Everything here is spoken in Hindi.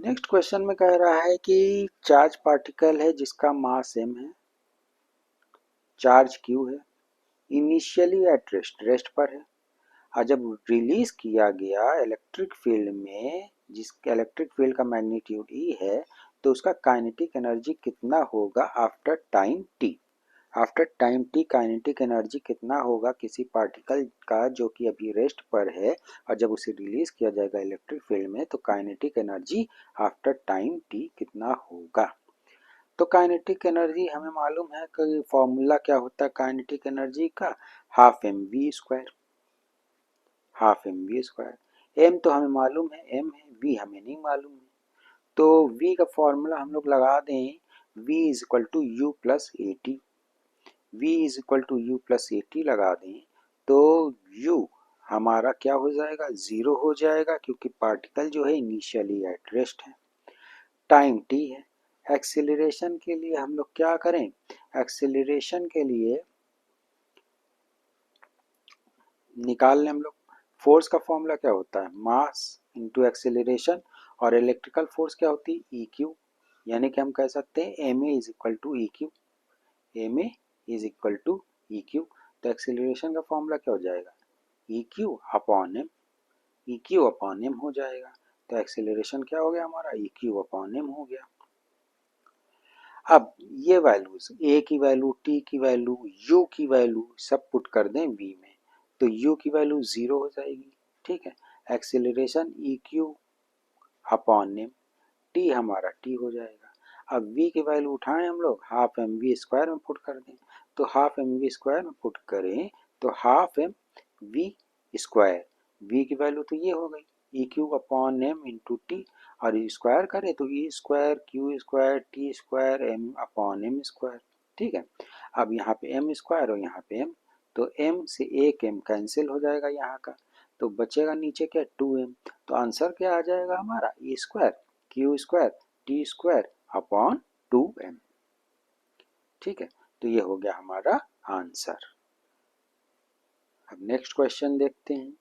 नेक्स्ट क्वेश्चन में कह रहा है कि चार्ज पार्टिकल है जिसका मास m है, चार्ज q है, इनिशियली एट रेस्ट पर है और जब रिलीज किया गया इलेक्ट्रिक फील्ड में, जिस इलेक्ट्रिक फील्ड का मैग्नीट्यूड E है, तो उसका काइनेटिक एनर्जी कितना होगा after time t। After time t kinetic energy कितना होगा किसी पार्टिकल का जो कि अभी रेस्ट पर है और जब उसे रिलीज किया जाएगा इलेक्ट्रिक फील्ड में तो kinetic energy after time t कितना होगा। तो काइनेटिक एनर्जी हमें मालूम है कि फॉर्मूला क्या होता है काइनेटिक एनर्जी का, half M V square. Half M V square, M तो हमें मालूम है एम है, वी हमें नहीं मालूम है, तो वी का फॉर्मूला हम लोग लगा दें, v is equal to U plus A T. v is equal to U plus A T लगा दें तो u हमारा क्या हो जाएगा, जीरो हो जाएगा क्योंकि पार्टिकल जो है इनिशियली एट रेस्ट है। टाइम t है। एक्सेलरेशन के लिए हम लोग क्या करें, एक्सेलरेशन के लिए निकाल लें हम लोग। फोर्स का फॉर्मूला क्या होता है, मास इंटू एक्सेलरेशन, और इलेक्ट्रिकल फोर्स क्या होती है, ई क्यू। यानी कि हम कह सकते हैं M A is equal to E Q, M A is equal to E Q. तो एक्सेलरेशन का फॉर्मूला क्या हो जाएगा, E Q upon M, E Q upon M हो जाएगा। तो एक्सेलरेशन क्या हो गया हमारा, ई क्यू अपॉन एम हो गया। अब ये वैल्यूज ए की वैल्यू, टी की वैल्यू, यू की वैल्यू सब पुट कर दें वी में, तो यू की वैल्यू जीरो हो जाएगी। ठीक है, acceleration E Q upon M, T हमारा टी हो जाएगा। अब वी की वैल्यू उठाएं हम लोग, हाफ एम वी स्क्वायर में पुट कर दें, तो हाफ एम वी स्क्वायर में पुट करें तो half M V square, V की वैल्यू तो ये हो गई E Q upon M into T, और स्क्वायर करें तो E square Q square T square M upon M square. ठीक है, अब यहाँ पे एम स्क्वायर और यहाँ पे एम, तो एम से एक एम कैंसिल हो जाएगा यहाँ का, तो बचेगा नीचे क्या, टू एम। तो आंसर क्या आ जाएगा हमारा, E square Q square T square upon two M. ठीक है, तो ये हो गया हमारा आंसर। अब नेक्स्ट क्वेश्चन देखते हैं।